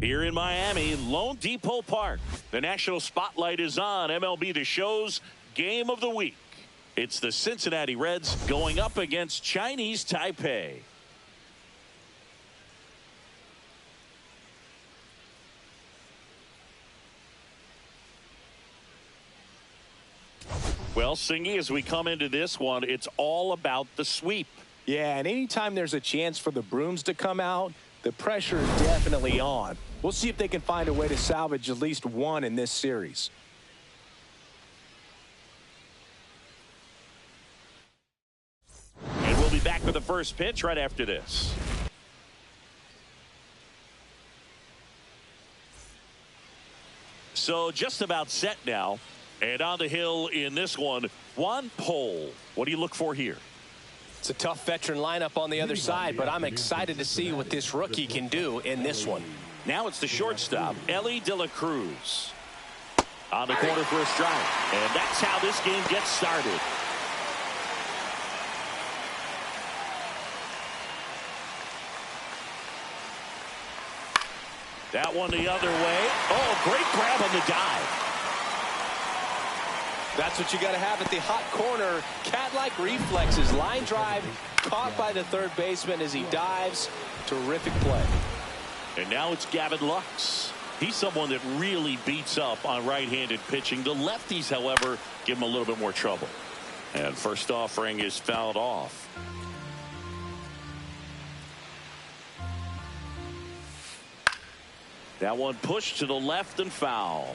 Here in Miami, Lone Depot Park, the national spotlight is on MLB The Show's Game of the Week. It's the Cincinnati Reds going up against Chinese Taipei. Well, Singy, as we come into this one, it's all about the sweep. Yeah, and anytime there's a chance for the brooms to come out, the pressure is definitely on. We'll see if they can find a way to salvage at least one in this series. And we'll be back with the first pitch right after this. So just about set now. And on the hill in this one, Juan Pole. What do you look for here? It's a tough veteran lineup on the other side, but I'm excited to see what this rookie can do in this one. Now it's the shortstop, Ellie De La Cruz. On the corner for a strike. And that's how this game gets started. That one the other way. Oh, great grab on the dive. That's what you got to have at the hot corner. Cat-like reflexes. Line drive caught by the third baseman as he dives. Terrific play. And now it's Gavin Lux. He's someone that really beats up on right-handed pitching. The lefties, however, give him a little bit more trouble. And first offering is fouled off. That one pushed to the left and foul.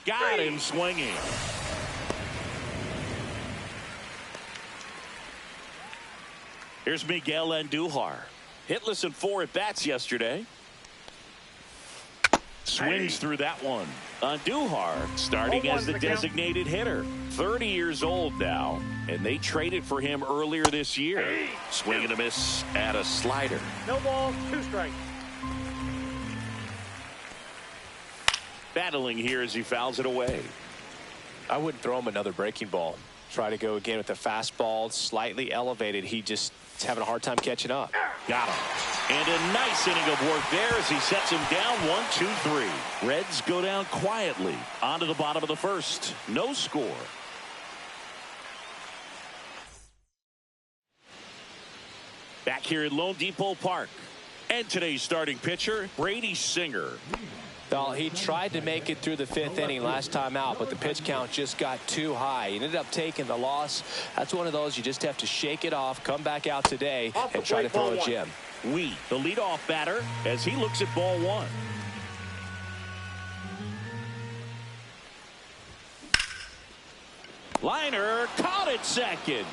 Got him swinging. Here's Miguel Andujar. Hitless in 4 at-bats yesterday. Swings through that one. Andujar starting as the designated hitter. 30 years old now, and they traded for him earlier this year. Swing and a miss at a slider. No balls, 2 strikes. Battling here as he fouls it away. I wouldn't throw him another breaking ball. Try to go again with the fastball, slightly elevated. He's having a hard time catching up. Got him. And a nice inning of work there as he sets him down 1-2-3. Reds go down quietly onto the bottom of the first. No score. Back here at Lone Depot Park. And today's starting pitcher, Brady Singer. Well, he tried to make it through the 5th inning last time out, but the pitch count just got too high. He ended up taking the loss. That's one of those you just have to shake it off, come back out today, and try to throw a gem. Wheat, the leadoff batter, as he looks at ball 1. Liner caught at second.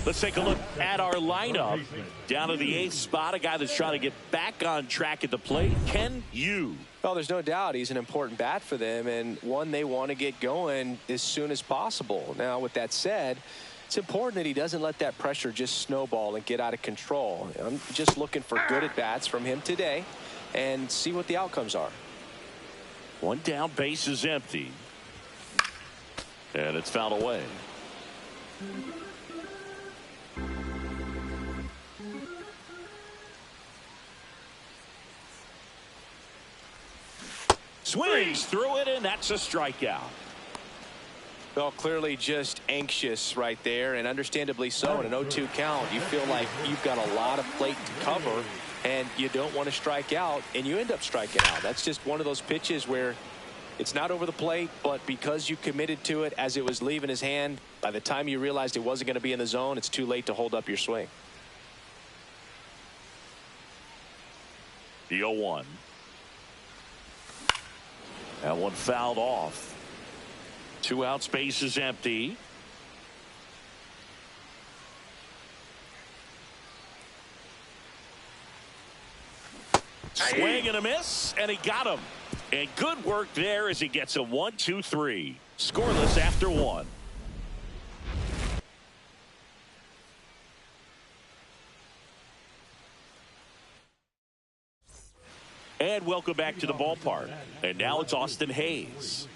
Let's take a look at our lineup. Down to the 8th spot, a guy that's trying to get back on track at the plate, Ken Yu. Well, there's no doubt he's an important bat for them and one they want to get going as soon as possible. Now, with that said, It's important that he doesn't let that pressure just snowball and get out of control. I'm just looking for good at-bats from him today and see what the outcomes are. One down, base is empty. And it's fouled away. Swings through it, and that's a strikeout. Well, clearly just anxious right there, and understandably so. In an 0-2 count, you feel like you've got a lot of plate to cover, and you don't want to strike out, and you end up striking out. That's just one of those pitches where it's not over the plate, but because you committed to it as it was leaving his hand, by the time you realized it wasn't going to be in the zone, it's too late to hold up your swing. The 0-1. That one fouled off. 2 outs, base is empty. Swing and a miss, and he got him. And good work there as he gets a 1-2-3. Scoreless after 1. And welcome back to the ballpark. And now it's Austin Hayes.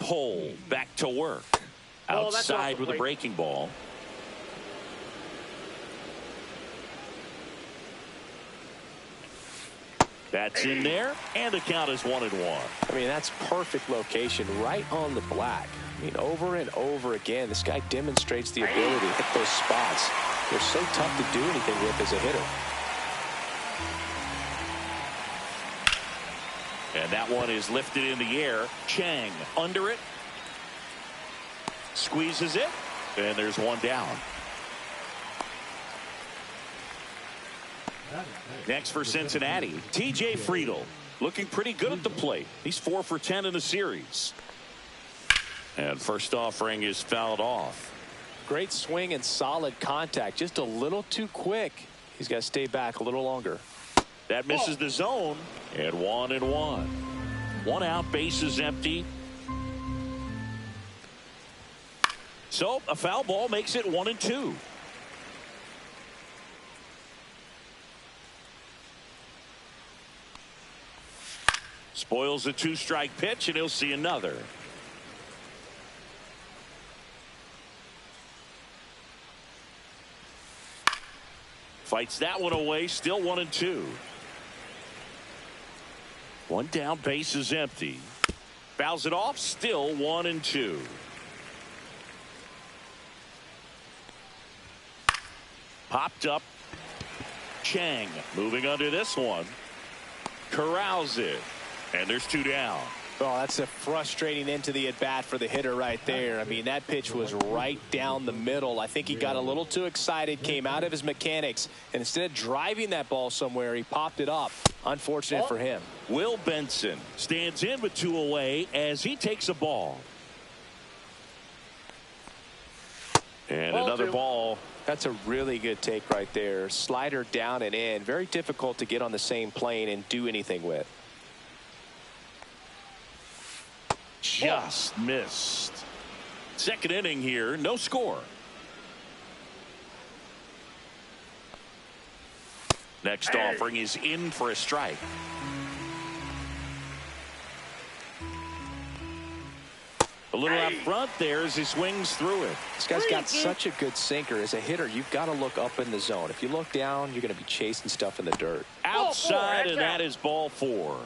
Pole back to work. Outside with a breaking ball. That's in there, and the count is 1-1. I mean, that's perfect location right on the black. I mean, over and over again, this guy demonstrates the ability to hit those spots. They're so tough to do anything with as a hitter. And that one is lifted in the air. Chang under it. Squeezes it. And there's one down. Next for Cincinnati, T.J. Friedl. Looking pretty good at the plate. He's 4 for 10 in the series. And first offering is fouled off. Great swing and solid contact. Just a little too quick. He's got to stay back a little longer. That misses the zone. And 1-1. 1 out, base is empty. So a foul ball makes it 1-2. Spoils a 2-strike pitch, and he'll see another. Fights that one away, still 1-2. 1 down, base is empty. Fouls it off, still 1-2. Popped up. Chang moving under this one. Corrals it. And there's 2 down. Oh, that's a frustrating end to the at-bat for the hitter right there. I mean, that pitch was right down the middle. I think he got a little too excited, came out of his mechanics, and instead of driving that ball somewhere, he popped it up. Unfortunate for him. Will Benson stands in with 2 away as he takes a ball. And another ball. That's a really good take right there. Slider down and in. Very difficult to get on the same plane and do anything with. Just missed. Second inning here, no score. Next offering is in for a strike. A little out front there as he swings through it. This guy's got such a good sinker. As a hitter, you've got to look up in the zone. If you look down, you're going to be chasing stuff in the dirt. Outside, and that is ball 4.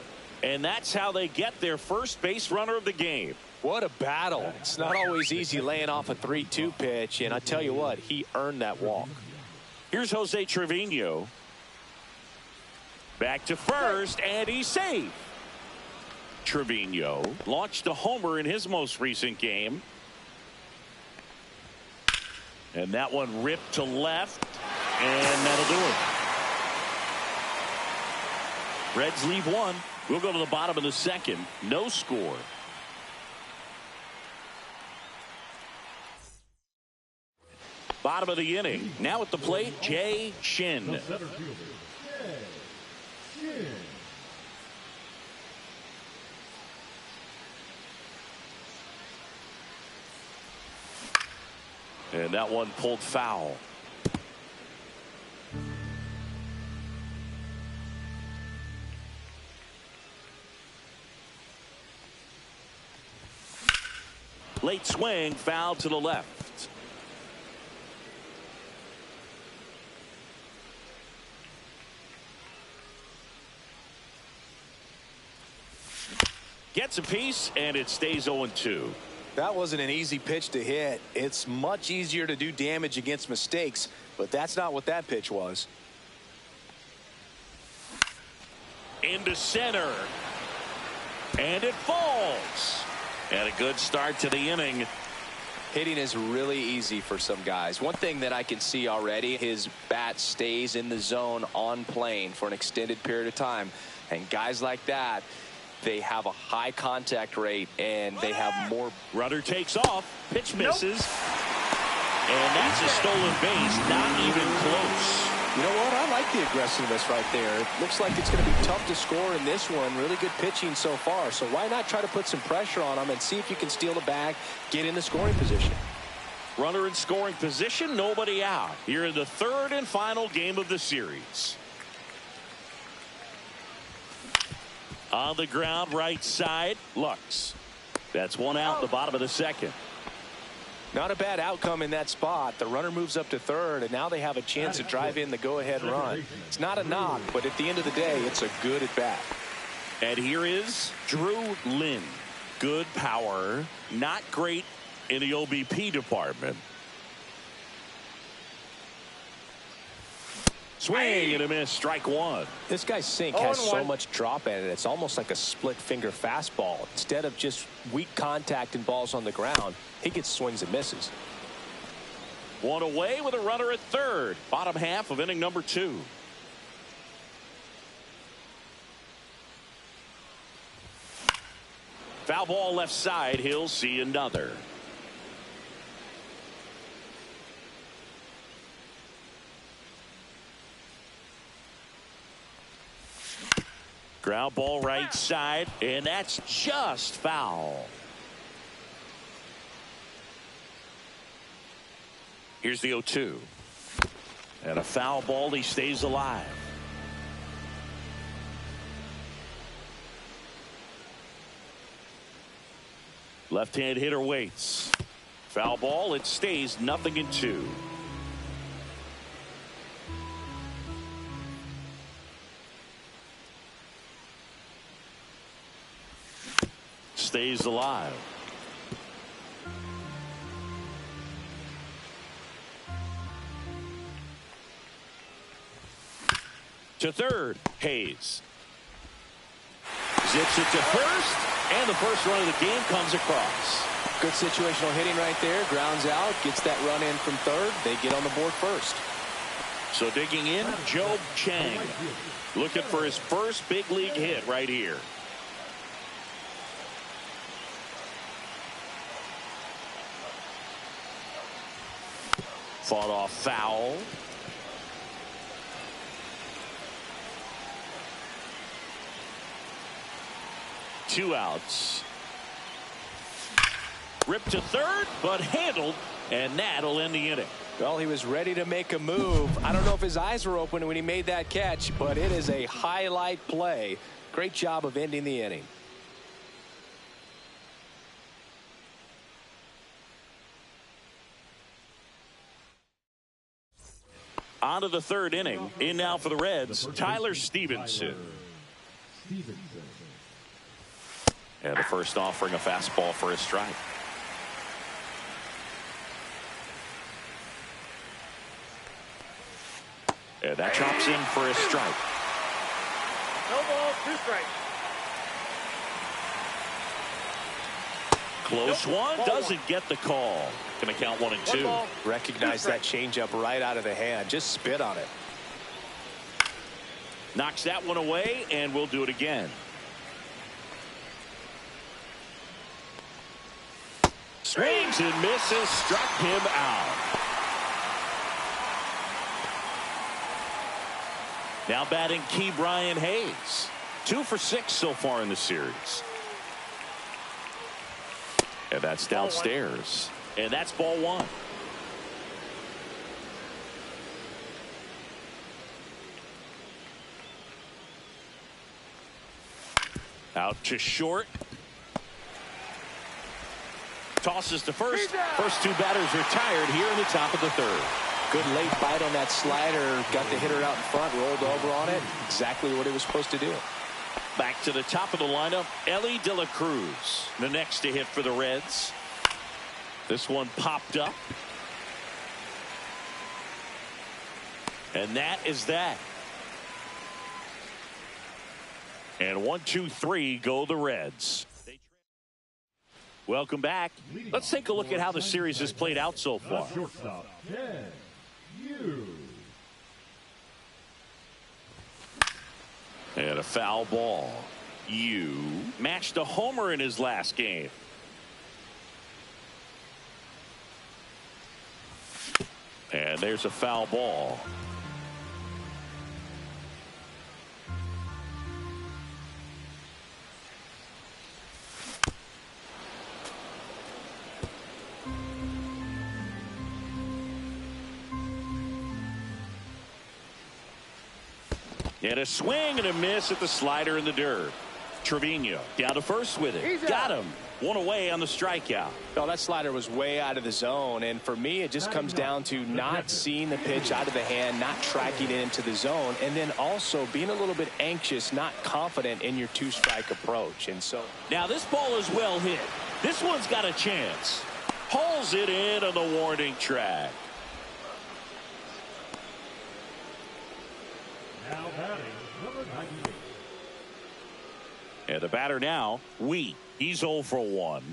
And that's how they get their first base runner of the game. What a battle. It's not always easy laying off a 3-2 pitch, and I tell you what, he earned that walk. Here's Jose Trevino. Back to first, and he's safe. Trevino launched a homer in his most recent game. And that one ripped to left, and that'll do it. Reds leave 1. We'll go to the bottom of the second. No score. Bottom of the inning. Now at the plate, Jay Shin. And that one pulled foul. Late swing, foul to the left. Gets a piece, and it stays 0-2. That wasn't an easy pitch to hit. It's much easier to do damage against mistakes, but that's not what that pitch was. Into center. And it falls. And a good start to the inning. Hitting is really easy for some guys. One thing that I can see already, his bat stays in the zone on plane for an extended period of time. And guys like that, they have a high contact rate and they have more. Runner takes off. Pitch misses. And that's a stolen base. Not even close. You know what? I like the aggressiveness right there. It looks like it's going to be tough to score in this one. Really good pitching so far. So why not try to put some pressure on him and see if you can steal the bag, get in the scoring position. Runner in scoring position, nobody out. Here in the third and final game of the series. On the ground, right side, Lux. That's one out in the bottom of the second. Not a bad outcome in that spot. The runner moves up to third, and now they have a chance to drive in the go-ahead run. It's not a knock, but at the end of the day, it's a good at-bat. And here is Drew Lynn. Good power, not great in the OBP department. Swing and a miss, strike one. This guy's sink has so much drop in it. It's almost like a split finger fastball. Instead of just weak contact and balls on the ground, he gets swings and misses. One away with a runner at third. Bottom half of inning number 2. Foul ball left side. He'll see another. Ground ball right side, and that's just foul. Here's the 0-2. And a foul ball, he stays alive. Left-hand hitter waits. Foul ball, it stays 0-2. Stays alive. To third, Hayes. Zips it to first, and the first run of the game comes across. Good situational hitting right there. Grounds out, gets that run in from third. They get on the board first. So digging in, Joe Chang. Looking for his first big league hit right here. Fought off foul. Two outs. Ripped to third, but handled, and that'll end the inning. Well, he was ready to make a move. I don't know if his eyes were open when he made that catch, but it is a highlight play. Great job of ending the inning. On to the third inning. In now for the Reds, Tyler Stevenson. And the first offering, a fastball for a strike. And that chops in for a strike. No ball, 2 strikes. Close one, doesn't get the call. Going to count 1 and 2. Recognize that changeup right out of the hand. Just spit on it. Knocks that one away, and we'll do it again. Swings and misses, struck him out. Now batting Key Brian Hayes. 2 for 6 so far in the series. And that's downstairs. And that's ball 1. Out to short. Tosses to first. First two batters retired here in the top of the third. Good late bite on that slider. Got the hitter out in front, rolled over on it. Exactly what he was supposed to do. Back to the top of the lineup, Ellie De La Cruz, the next to hit for the Reds. This one popped up. And that is that. And 1, 2, 3 go the Reds. Welcome back. Let's take a look at how the series has played out so far. And a foul ball. Yu matched a homer in his last game. And there's a foul ball. And a swing and a miss at the slider in the dirt. Trevino down to first with it. Got him. One away on the strikeout. Oh, that slider was way out of the zone. And for me, it just comes down to not seeing the pitch out of the hand, not tracking it into the zone, and then also being a little bit anxious, not confident in your two-strike approach. And so now this ball is well hit. This one's got a chance. Hauls it in on the warning track. Now batting, number 98. And the batter now, he's 0 for 1.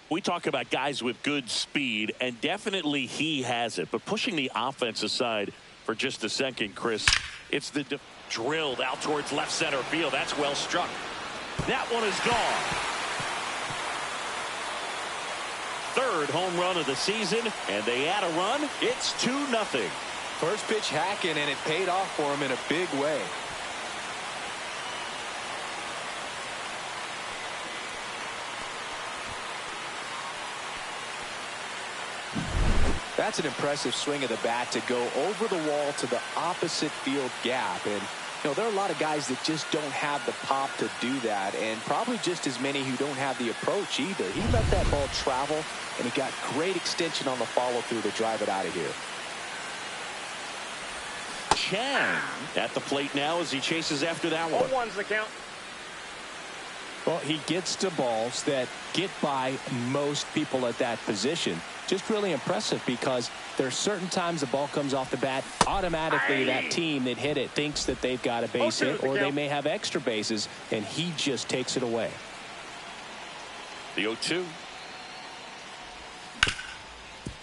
We talk about guys with good speed, and definitely he has it. But pushing the offense aside for just a second, Chris, it's the drilled out towards left center field. That's well struck. That one is gone. Third home run of the season, and they add a run. It's 2-0. First pitch hacking, and it paid off for him in a big way. That's an impressive swing of the bat to go over the wall to the opposite field gap. And, you know, there are a lot of guys that just don't have the pop to do that, and probably just as many who don't have the approach either. He let that ball travel, and he got great extension on the follow-through to drive it out of here. Chang at the plate now as he chases after that one. 0-1's the count. Well, he gets to balls that get by most people at that position. Just really impressive because there's certain times the ball comes off the bat, automatically that team that hit it thinks that they've got a base hit, or they may have extra bases, and he just takes it away. The 0-2.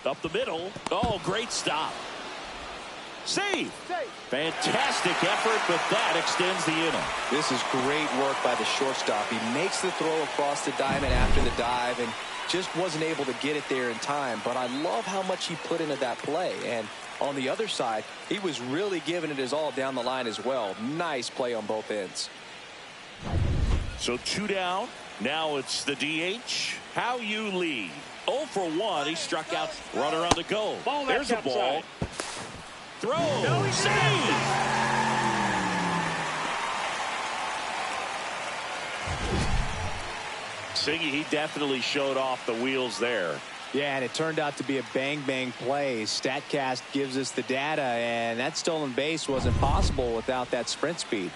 Up the middle. Oh, great stop. Save. Fantastic effort, but that extends the inning. This is great work by the shortstop. He makes the throw across the diamond after the dive and just wasn't able to get it there in time. But I love how much he put into that play. And on the other side, he was really giving it his all down the line as well. Nice play on both ends. So 2 down. Now it's the DH. How you lead. 0 for 1. He struck out. Runner on the go. There's a ball. Throw. Save. Siggy, he definitely showed off the wheels there. Yeah, and it turned out to be a bang-bang play. StatCast gives us the data, and that stolen base wasn't possible without that sprint speed.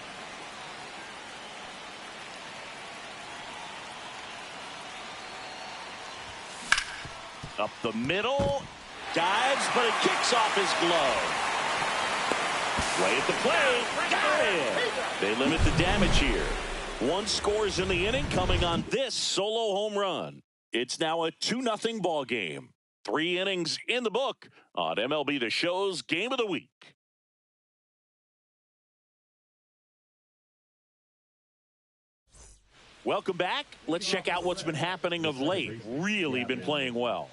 Up the middle. Dives, but it kicks off his glove. Way at the plate. Got it. They limit the damage here. 1 scores in the inning coming on this solo home run. It's now a 2-0 ball game. 3 innings in the book on MLB The Show's Game of the Week. Welcome back. Let's check out what's been happening of late. Really been playing well.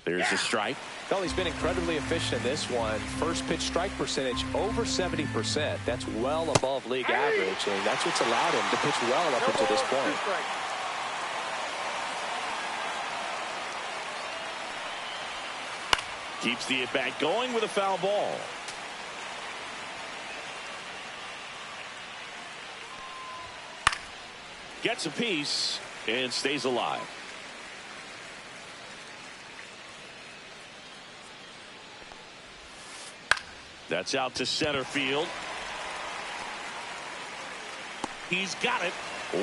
There's a strike. Well, he's been incredibly efficient in this one. First pitch strike percentage over 70%. That's well above league average, and that's what's allowed him to pitch well up until this point. Keeps the at-bat going with a foul ball. gets a piece and stays alive. That's out to center field. He's got it.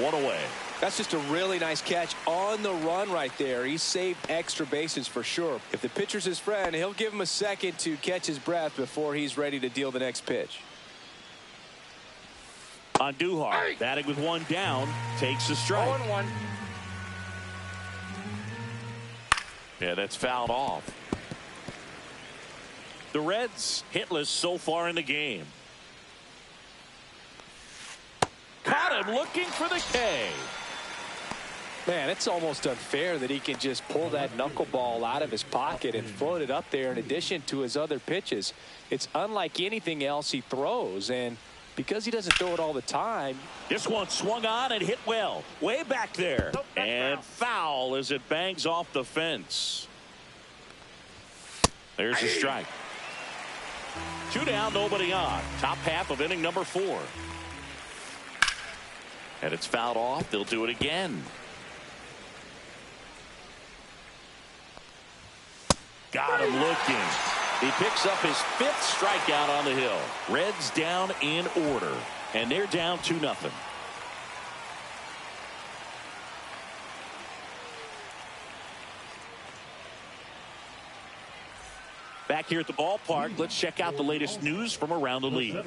One away. That's just a really nice catch on the run right there. He saved extra bases for sure. If the pitcher's his friend, he'll give him a second to catch his breath before he's ready to deal the next pitch. Andujar, batting with one down, takes a strike. 0-1. Yeah, that's fouled off. The Reds hitless so far in the game. Caught him looking for the K. Man, it's almost unfair that he can just pull that knuckleball out of his pocket and float it up there in addition to his other pitches. It's unlike anything else he throws, and because he doesn't throw it all the time. This one swung on and hit well. Way back there. And foul as it bangs off the fence. There's a strike. 2 down, nobody on. Top half of inning number 4. And it's fouled off. They'll do it again. Got him looking. He picks up his 5th strikeout on the hill. Reds down in order. And they're down 2-0. Back here at the ballpark, let's check out the latest news from around the league.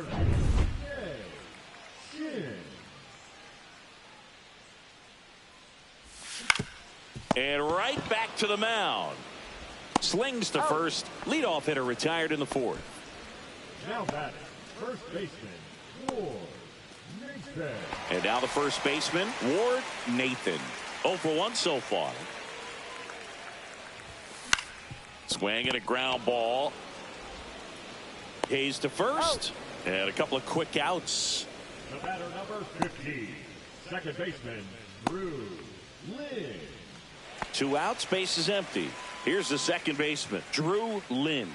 And right back to the mound. Slings to first. Leadoff hitter retired in the 4th. Now batting, first baseman, Ward Nathan. And now the first baseman, Ward Nathan. 0 for 1 so far. Swing and a ground ball. Hayes to first. And a couple of quick outs. The batter number 50, second baseman, Drew Lynn. 2 outs, base is empty. Here's the second baseman, Drew Lynn.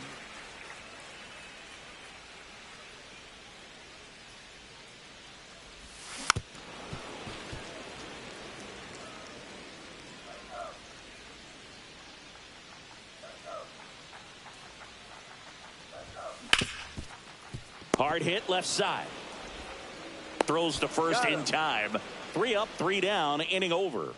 Hard hit left side. Throws to first in time. 3 up, 3 down, inning over.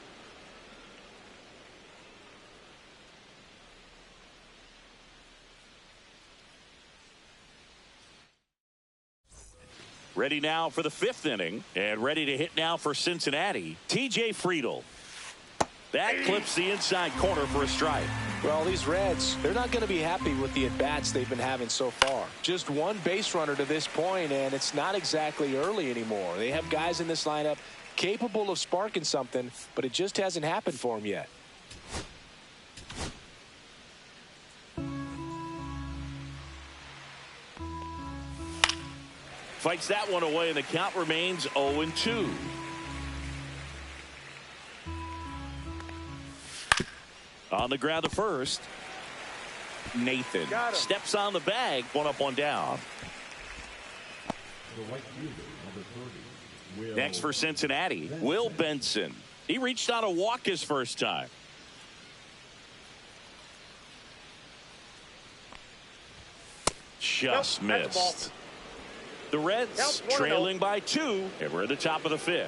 Ready now for the 5th inning, and ready to hit now for Cincinnati, T.J. Friedl. That clips the inside corner for a strike. Well, these Reds, they're not going to be happy with the at-bats they've been having so far. Just one base runner to this point, and it's not exactly early anymore. They have guys in this lineup capable of sparking something, but it just hasn't happened for them yet. Fights that one away, and the count remains 0-2. On the ground to first. Nathan steps on the bag. 1 up, 1 down. Next for Cincinnati, Will Benson. He reached on a walk his first time. Just missed. The Reds trailing by 2, and we're at the top of the 5th.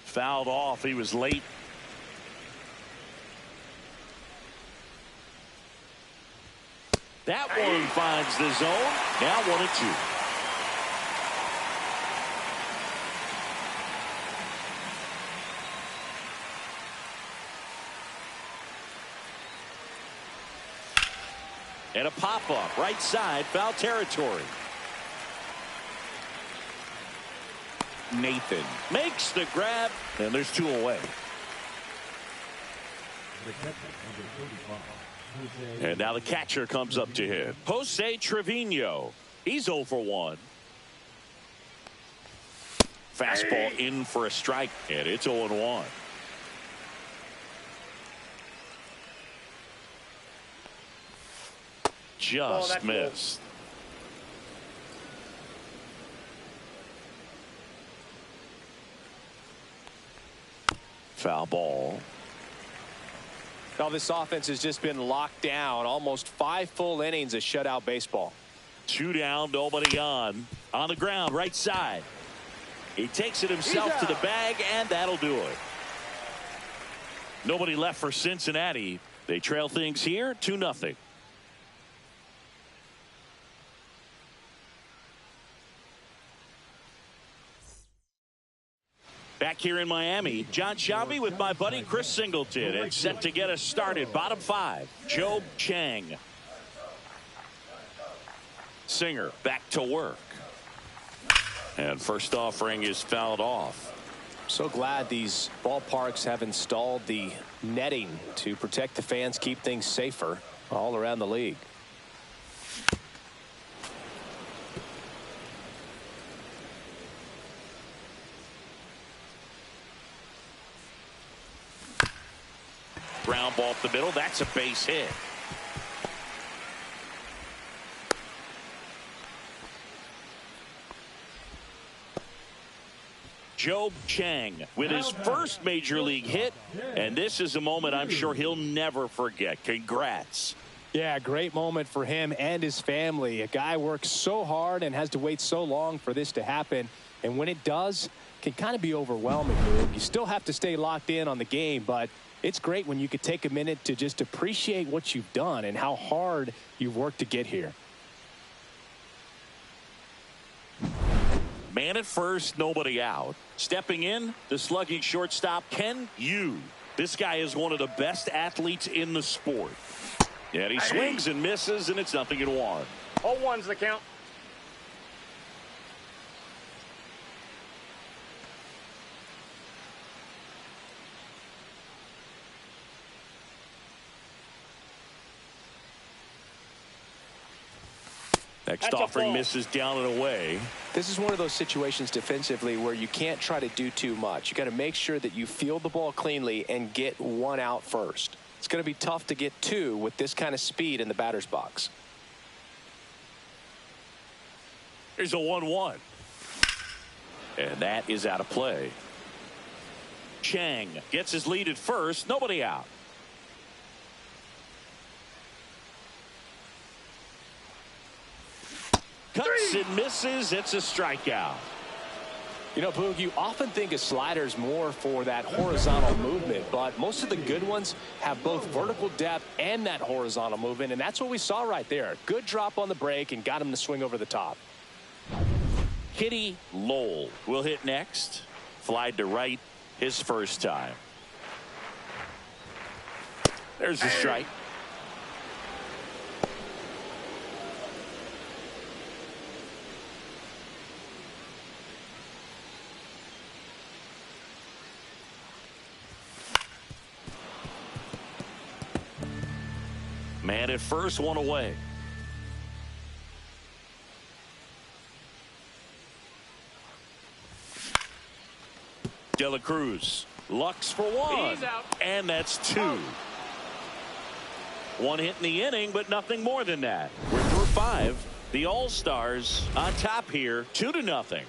Fouled off. He was late. That one finds the zone. Now 1-2. And a pop-up right side, foul territory. Nathan makes the grab, and there's 2 away. And now the catcher comes up to hit. Jose Trevino. He's 0 for 1. Fastball in for a strike, and it's 0-1. Just missed. Foul ball. Well, this offense has just been locked down. Almost 5 full innings of shutout baseball. 2 down, nobody on. On the ground, right side. He takes it himself to the bag, and that'll do it. Nobody left for Cincinnati. They trail things here 2-0. Back here in Miami, John Shambi with my buddy Chris Singleton, and set to get us started. Bottom 5, Joe Chang. Singer back to work. And first offering is fouled off. So glad these ballparks have installed the netting to protect the fans, keep things safer all around the league. Ground ball up the middle. That's a base hit. Joe Chang with his first major league hit, and this is a moment I'm sure he'll never forget. Congrats. Yeah, great moment for him and his family. A guy works so hard and has to wait so long for this to happen, and when it does, it can kind of be overwhelming. You still have to stay locked in on the game, but it's great when you could take a minute to just appreciate what you've done and how hard you've worked to get here. Man at first, nobody out. Stepping in, the slugging shortstop, Ken Yu. This guy is one of the best athletes in the sport. And he swings and misses, and it's 0-1. 0-1's the count. Next offering misses down and away. This is one of those situations defensively where you can't try to do too much. You got to make sure that you field the ball cleanly and get 1 out first. It's going to be tough to get 2 with this kind of speed in the batter's box. Here's a 1-1. And that is out of play. Chang gets his lead at first. Nobody out. Cuts and misses. It's a strikeout. You know, Boog, you often think a slider's more for that horizontal movement, but most of the good ones have both vertical depth and that horizontal movement, and that's what we saw right there. Good drop on the break and got him to swing over the top. Kitty Lowell will hit next. Flied to right his first time. There's the strike. Man at first, 1 away. De La Cruz looks for 1, and that's 2. 1 hit in the inning, but nothing more than that. We're through 5. The All-Stars on top here, 2-0.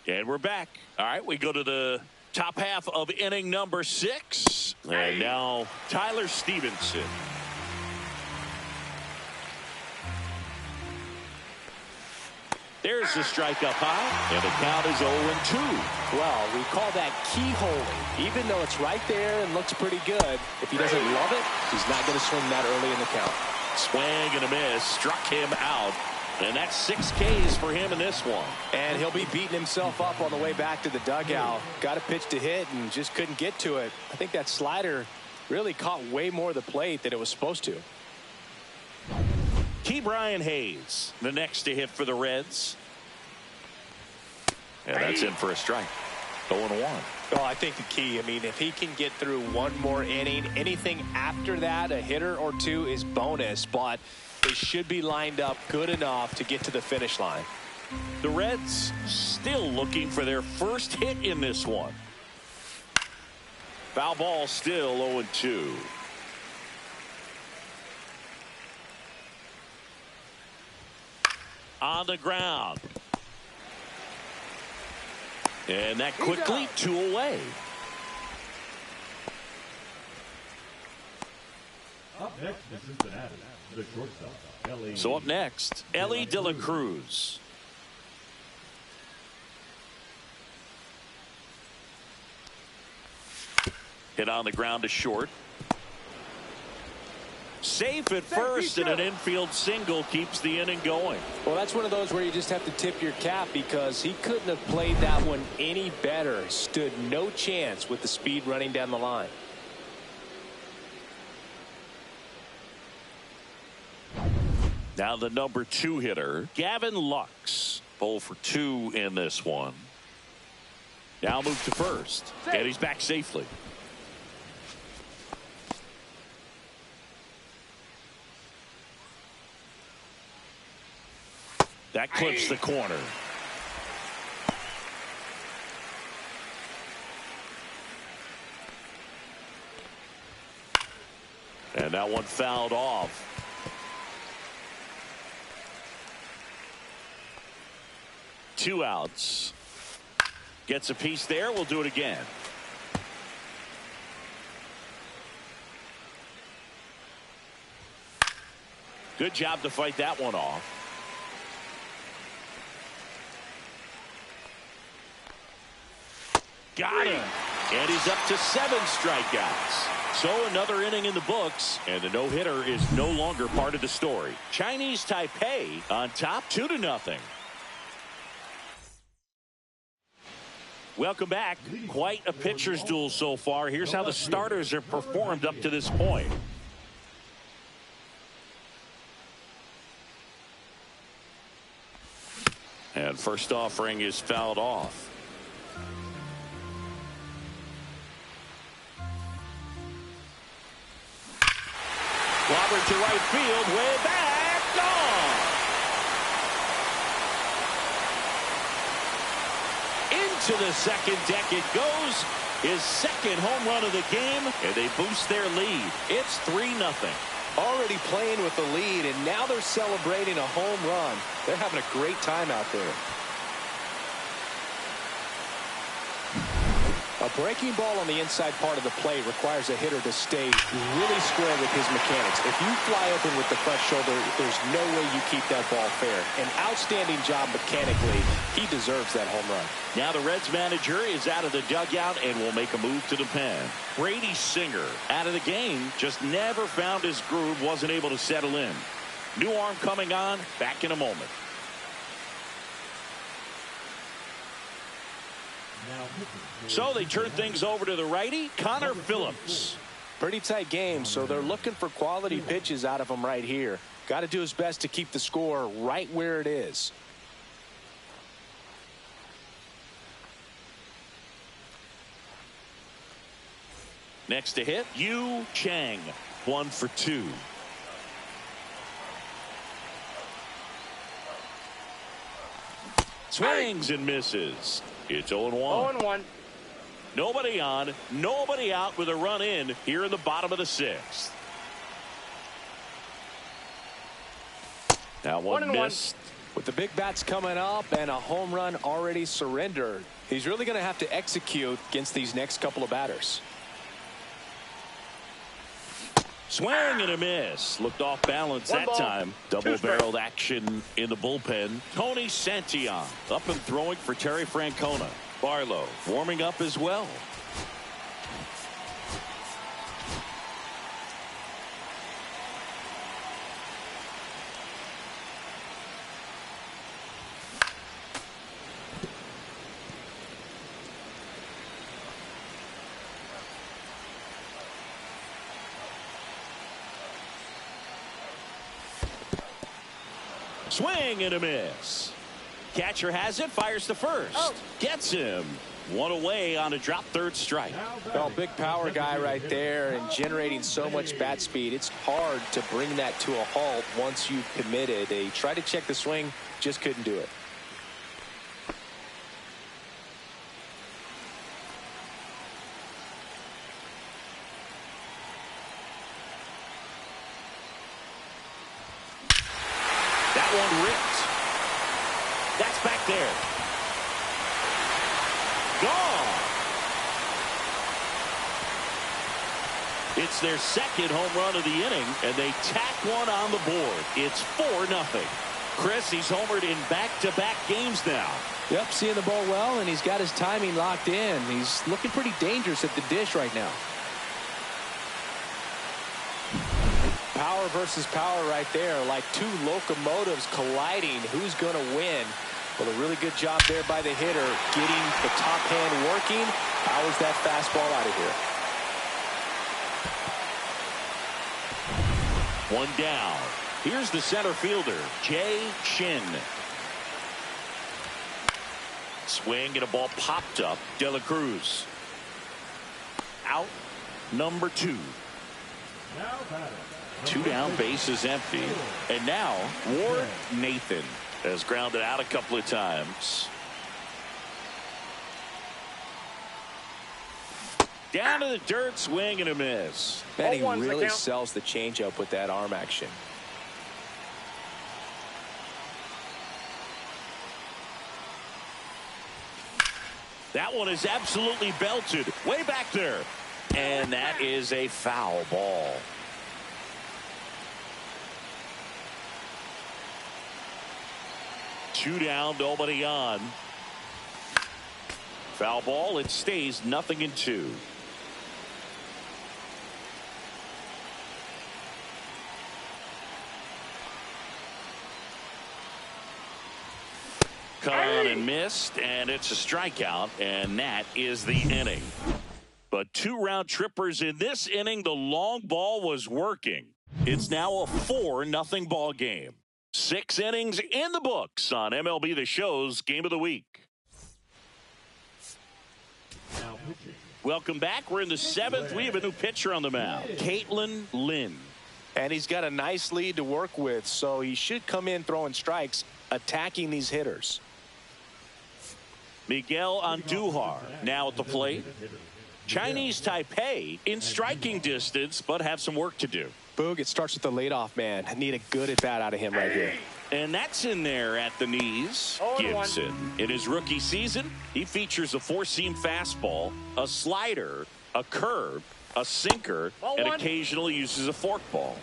And we're back. All right, we go to the top half of inning number 6. And now Tyler Stevenson. There's the strike up high, and the count is 0-2. Well, we call that keyholing. Even though it's right there and looks pretty good, if he doesn't love it, he's not going to swing that early in the count. Swing and a miss, struck him out. And that's 6 Ks for him in this one. And he'll be beating himself up on the way back to the dugout. Got a pitch to hit and just couldn't get to it. I think that slider really caught way more of the plate than it was supposed to. Brian Hayes, the next to hit for the Reds. And that's in for a strike. 0-1. Well, I think the key, I mean, if he can get through 1 more inning, anything after that, a hitter or 2 is bonus, but they should be lined up good enough to get to the finish line. The Reds still looking for their first hit in this one. Foul ball, still 0-2. on the ground. And that quickly 2 away. Up next is Cincinnati, the shortstop, Ellie. So up next, Ellie De La Cruz. Hit on the ground to short. Safe at first, and an infield single keeps the inning going. Well, that's one of those where you just have to tip your cap because he couldn't have played that one any better. Stood no chance with the speed running down the line. Now the number 2 hitter, Gavin Lux. 0 for 2 in this one. Now move to first, and he's back safely. That clips the corner. And that one fouled off. Two outs. Gets a piece there. We'll do it again. Good job to fight that one off. Got him. And he's up to 7 strikeouts. So another inning in the books, and the no-hitter is no longer part of the story. Chinese Taipei on top 2-0. Welcome back. Quite a pitcher's duel so far. Here's how the starters have performed up to this point. And first offering is fouled off. Robert to right field, way back, gone. Into the second deck it goes. His second home run of the game, and they boost their lead. It's 3-0. Already playing with the lead, and now they're celebrating a home run. They're having a great time out there. A breaking ball on the inside part of the plate requires a hitter to stay really square with his mechanics. If you fly open with the fresh shoulder, there's no way you keep that ball fair. An outstanding job mechanically. He deserves that home run. Now the Reds manager is out of the dugout and will make a move to the pen. Brady Singer out of the game, just never found his groove, wasn't able to settle in. New arm coming on, back in a moment. So they turn things over to the righty, Connor Phillips. Pretty tight game, so they're looking for quality pitches out of him right here. Got to do his best to keep the score right where it is. Next to hit, Yu Chang, 1 for 2. Swings and misses. It's 0-1. 0-1. Nobody on, nobody out with a run in here in the bottom of the 6th. That one missed. With the big bats coming up and a home run already surrendered, he's really going to have to execute against these next couple of batters. Swing and a miss. Looked off balance that time. Double-barreled action in the bullpen. Tony Santillan up and throwing for Terry Francona. Barlow warming up as well. Swing and a miss. Catcher has it, fires to first. Gets him. 1 away on a drop, 3rd strike. Well, big power guy right there and generating so much bat speed. It's hard to bring that to a halt once you've committed. They tried to check the swing, just couldn't do it. That's back there. Gone. It's their second home run of the inning, and they tack one on the board. It's 4-0. Chris, he's homered in back-to-back games now. Yep, seeing the ball well, and he's got his timing locked in. He's looking pretty dangerous at the dish right now. Power versus power right there, like two locomotives colliding. Who's going to win? Well, a really good job there by the hitter, getting the top hand working. Powers that fastball out of here. One down. Here's the center fielder, Jay Shin. Swing and a ball popped up. De La Cruz. Out. Number 2. Two down, bases empty. And now Ward Nathan has grounded out a couple of times. Down to the dirt, swing and a miss. And he really sells the changeup with that arm action. That one is absolutely belted way back there. And that is a foul ball. Two down, nobody on. Foul ball, it stays 0-2. Cut on and missed, and it's a strikeout, and that is the inning. But 2 round trippers in this inning. The long ball was working. It's now a 4-0 ball game. 6 innings in the books on MLB The Show's Game of the Week. Welcome back. We're in the 7th. We have a new pitcher on the mound, Caitlin Lynn. And he's got a nice lead to work with, so he should come in throwing strikes, attacking these hitters. Miguel Andujar now at the plate. Chinese Taipei in striking distance, but have some work to do. Boog, it starts with the leadoff man. I need a good at-bat out of him right here. And that's in there at the knees. Gibson, in his rookie season, he features a 4-seam fastball, a slider, a curve, a sinker, and occasionally uses a forkball.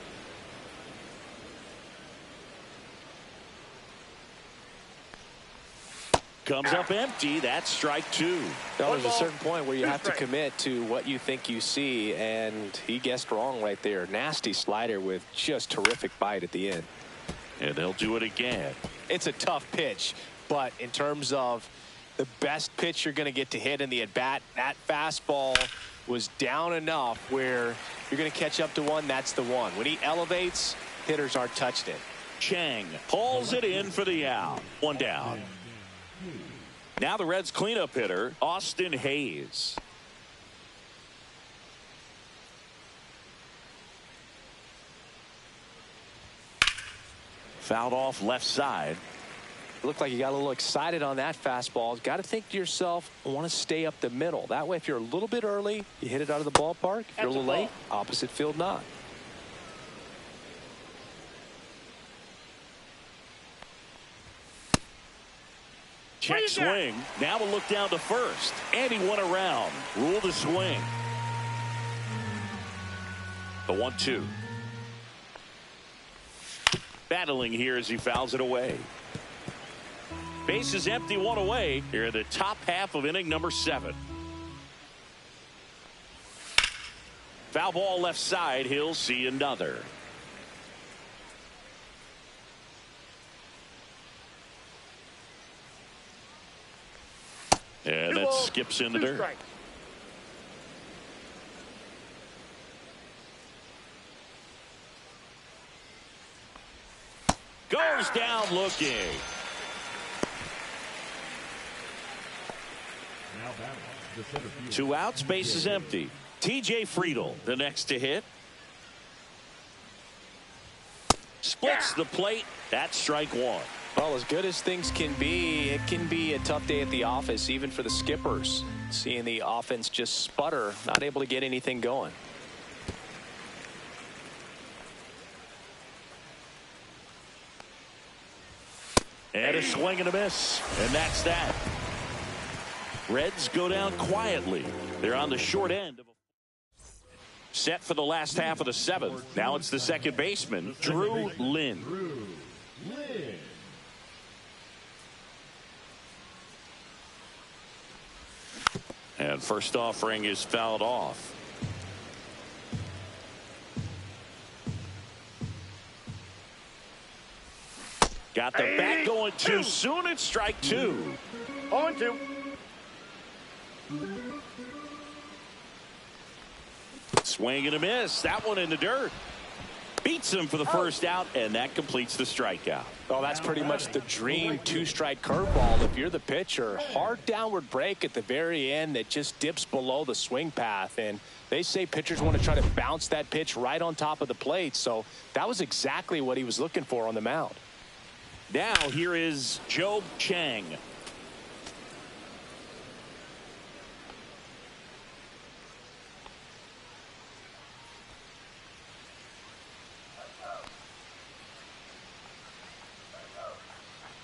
Comes up empty. That's strike 2. Now, there's a certain point where you have to commit to what you think you see, and he guessed wrong right there. Nasty slider with just terrific bite at the end. And they'll do it again. It's a tough pitch, but in terms of the best pitch you're going to get to hit in the at-bat, that fastball was down enough where you're going to catch up to one. That's the one. When he elevates, hitters aren't touched it. Chang pulls it in for the out. 1 down. Now the Reds cleanup hitter, Austin Hayes. Fouled off left side. It looked like you got a little excited on that fastball. Got to think to yourself, I want to stay up the middle. That way, if you're a little bit early, you hit it out of the ballpark. If you're a little late, opposite field not. Check swing. Now we'll look down to first. And he went around. Rule the swing. The 1-2. Battling here as he fouls it away. Base is empty, 1 away. Here in the top half of inning number 7. Foul ball left side. He'll see another. And that skips in the dirt. Goes down looking. 2 outs, base is empty. TJ Friedl, the next to hit. Splits the plate. That's strike 1. Well, as good as things can be, it can be a tough day at the office, even for the skippers. Seeing the offense just sputter, not able to get anything going. And a swing and a miss. And that's that. Reds go down quietly. They're on the short end. Set for the last half of the seventh. Now it's the second baseman, Drew Lynn. And first offering is fouled off. Got the bat going too soon. It's strike two. 0-2. Swing and a miss. That one in the dirt. Beats him for the first out, and that completes the strikeout. Oh, that's pretty much the dream two-strike curveball. If you're the pitcher, hard downward break at the very end that just dips below the swing path. And they say pitchers want to try to bounce that pitch right on top of the plate. So that was exactly what he was looking for on the mound. Now here is Joe Chang.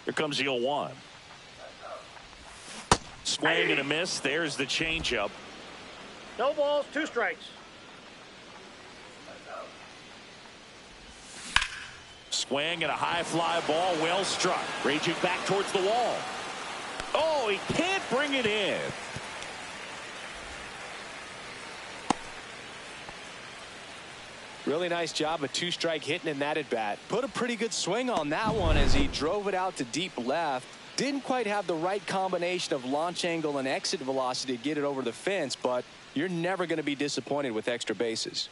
Here comes the 0-1. Swing and a miss. There's the changeup. No balls, 2 strikes. Swing and a high fly ball, well struck. Raging back towards the wall. Oh, he can't bring it in. Really nice job of two-strike hitting in that at-bat. Put a pretty good swing on that one as he drove it out to deep left. Didn't quite have the right combination of launch angle and exit velocity to get it over the fence, but you're never going to be disappointed with extra bases.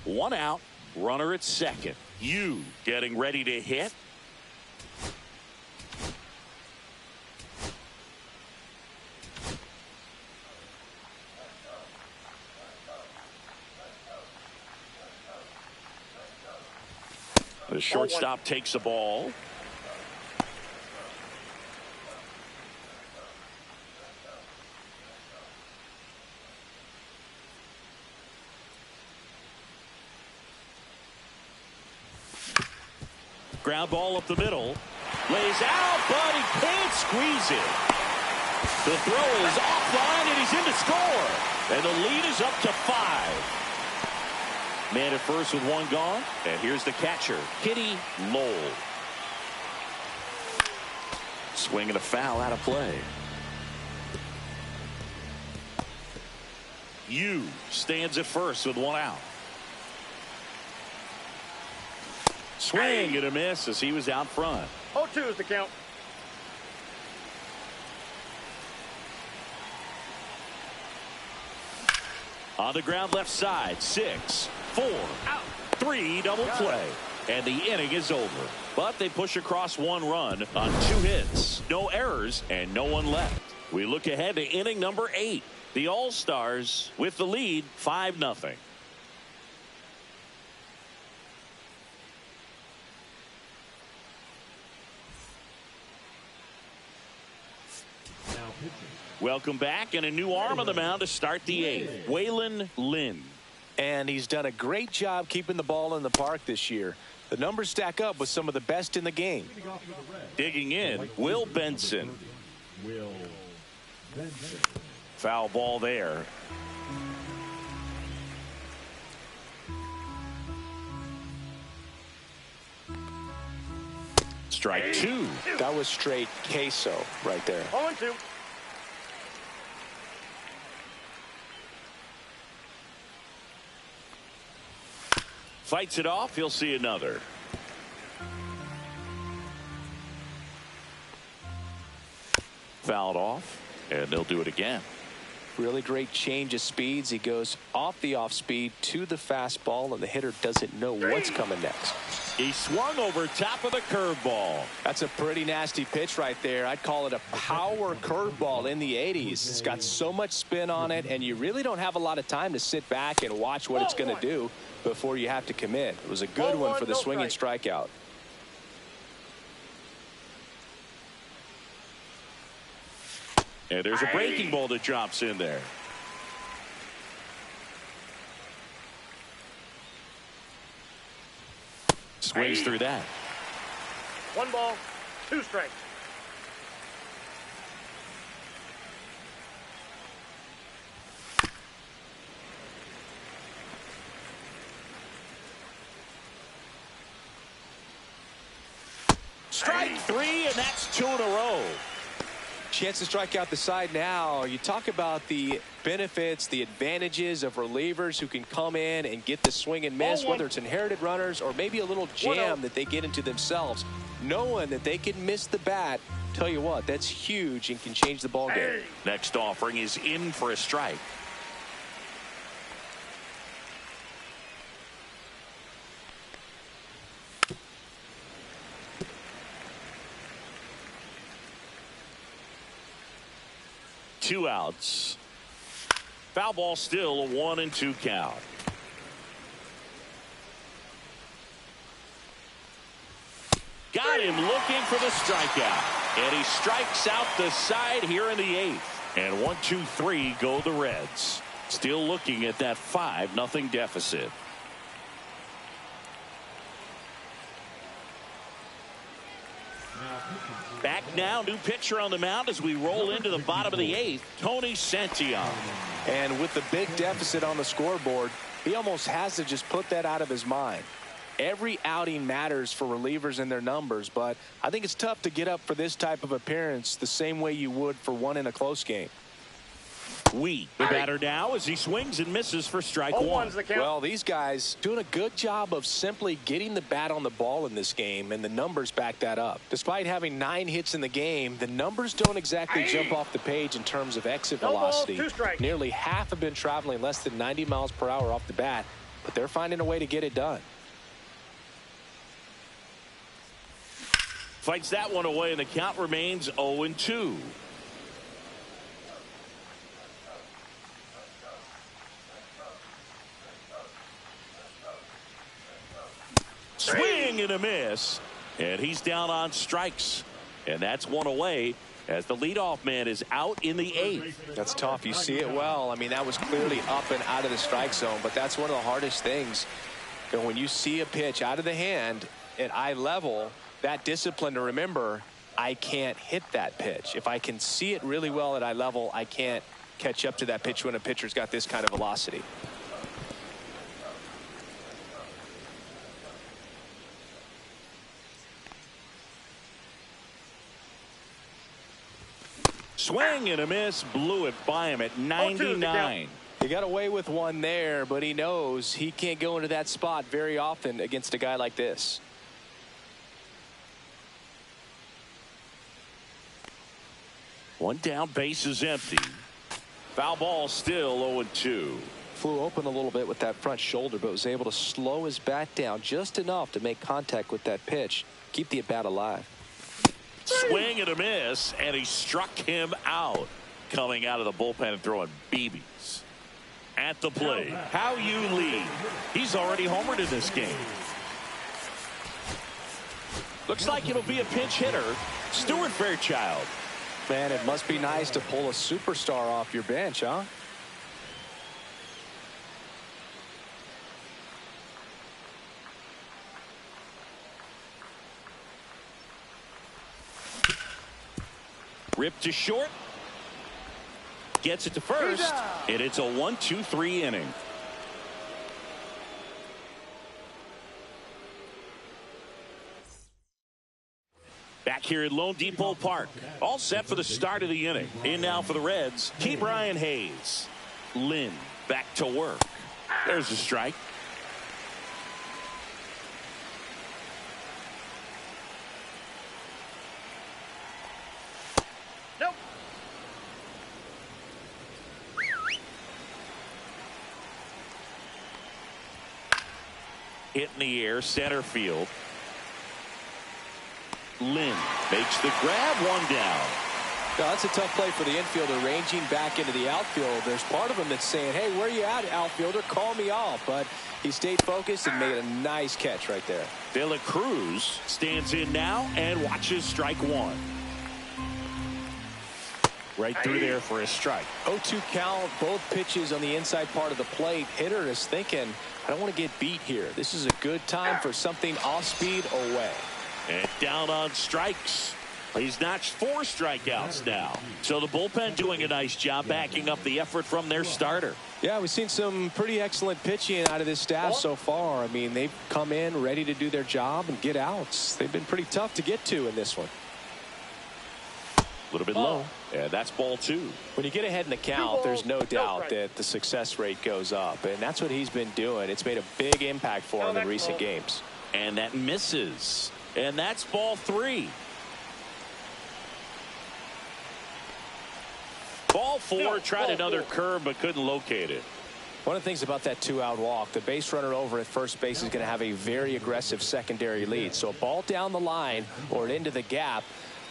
1 out, runner at second. You getting ready to hit. The shortstop takes the ball. Ground ball up the middle. Lays out, but he can't squeeze it. The throw is offline, and he's in to score. And the lead is up to 5. Man at first with 1 gone. And here's the catcher, Kitty Lowell. Swing and a foul out of play. Yu stands at first with 1 out. Swing and a miss as he was out front. 0-2 is the count. On the ground left side, 6, 4, out, 3 double play. And the inning is over. But they push across 1 run on 2 hits. No errors and no one left. We look ahead to inning number 8. The All-Stars with the lead 5-0. Welcome back, and a new arm on the mound to start the 8th. Waylon Lynn. And he's done a great job keeping the ball in the park this year. The numbers stack up with some of the best in the game. Digging in, Will Benson. Foul ball there. Strike 2. That was straight queso right there. 0-2. Fights it off. He'll see another. Fouled off, and they'll do it again. Really great change of speeds. He goes off the off speed to the fastball, and the hitter doesn't know what's coming next. He swung over top of the curveball. That's a pretty nasty pitch right there. I'd call it a power curveball in the 80s. It's got so much spin on it, and you really don't have a lot of time to sit back and watch what it's going to do before you have to commit. It was a good one for the swinging strikeout. And there's a breaking ball that drops in there. Swings through that. 1 ball, 2 strikes. Strike 3, and that's 2 in a row. Chance to strike out the side now. You talk about the benefits, the advantages of relievers who can come in and get the swing and miss, whether it's inherited runners or maybe a little jam that they get into themselves. Knowing that they can miss the bat, tell you what, that's huge and can change the ball game. Next offering is in for a strike. Two outs. Foul ball, still a 1-2 count. Got him looking for the strikeout. And he strikes out the side here in the 8th. And 1-2-3 go the Reds. Still looking at that 5-0 deficit. Back now, new pitcher on the mound as we roll into the bottom of the 8th, Tony Santillan. And with the big deficit on the scoreboard, he almost has to just put that out of his mind. Every outing matters for relievers and their numbers, but I think it's tough to get up for this type of appearance the same way you would for one in a close game. The batter now as he swings and misses for strike 1. Well, these guys doing a good job of simply getting the bat on the ball in this game, and the numbers back that up. Despite having 9 hits in the game, the numbers don't exactly jump off the page in terms of exit velocity. Nearly half have been traveling less than 90 miles per hour off the bat, but they're finding a way to get it done. Fights that one away, and the count remains 0-2. Swing and a miss, and he's down on strikes, and that's one away as the leadoff man is out in the 8th. That's tough. You see it well. I mean, that was clearly up and out of the strike zone, but that's one of the hardest things. And when you see a pitch out of the hand at eye level, that discipline to remember, I can't hit that pitch. If I can see it really well at eye level, I can't catch up to that pitch when a pitcher's got this kind of velocity. Swing and a miss, blew it by him at 99. He got away with one there, but he knows he can't go into that spot very often against a guy like this. One down, base is empty. Foul ball, still 0-2. Flew open a little bit with that front shoulder, but was able to slow his bat down just enough to make contact with that pitch, keep the at-bat alive. Swing and a miss, and he struck him out. Coming out of the bullpen and throwing BBs. At the plate, How you lead. He's already homered in this game. Looks like it'll be a pinch hitter, Stuart Fairchild. Man, it must be nice to pull a superstar off your bench, huh? Ripped to short. Gets it to first. And it's a 1-2-3 inning. Back here at Lone Depot Park. All set for the start of the inning. In now for the Reds, Key Brian Hayes. Lynn back to work. There's a strike. Nope. Hit in the air, center field. Lynn makes the grab, one down. Now, that's a tough play for the infielder, ranging back into the outfield. There's part of him that's saying, hey, where you at, outfielder? Call me off. But he stayed focused and made a nice catch right there. De La Cruz stands in now and watches strike 1. right through there for a strike. 0-2 count, both pitches on the inside part of the plate. Hitter is thinking, I don't want to get beat here. This is a good time for something off speed away. And down on strikes. He's notched 4 strikeouts now. So the bullpen doing a nice job backing up the effort from their starter. Yeah, we've seen some pretty excellent pitching out of this staff so far. I mean, they've come in ready to do their job and get outs. They've been pretty tough to get to in this one. A little bit low. Yeah, that's ball 2. When you get ahead in the count, there's no doubt that the success rate goes up. And that's what he's been doing. It's made a big impact for him in recent games. And that misses. And that's ball 3. Ball 4, tried another curve but couldn't locate it. One of the things about that 2-out walk, the base runner over at first base is going to have a very aggressive secondary lead. So a ball down the line or into the gap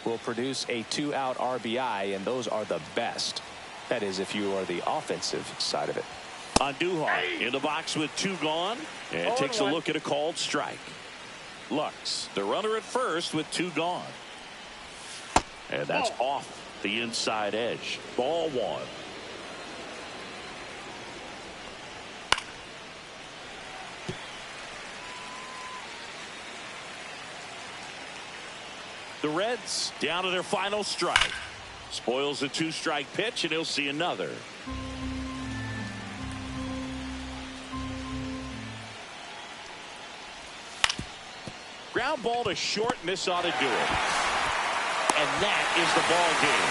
will produce a 2-out RBI, and those are the best. That is, if you are the offensive side of it. Andujar in the box with 2 gone, and takes a look at a called strike. Lux, the runner at first with 2 gone. And that's off the inside edge. Ball 1. The Reds down to their final strike. Spoils the 2-strike pitch, and he'll see another. Ground ball to short, and this ought to do it. And that is the ball game.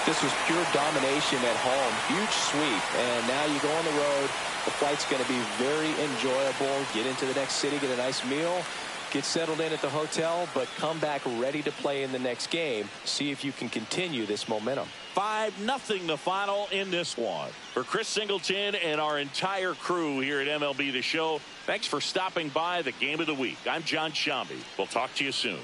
This was pure domination at home. Huge sweep. And now you go on the road. The flight's going to be very enjoyable. Get into the next city, get a nice meal, get settled in at the hotel, but come back ready to play in the next game. See if you can continue this momentum. 5-0 the final in this one. For Chris Singleton and our entire crew here at MLB The Show, thanks for stopping by the Game of the Week. I'm John Shambi. We'll talk to you soon.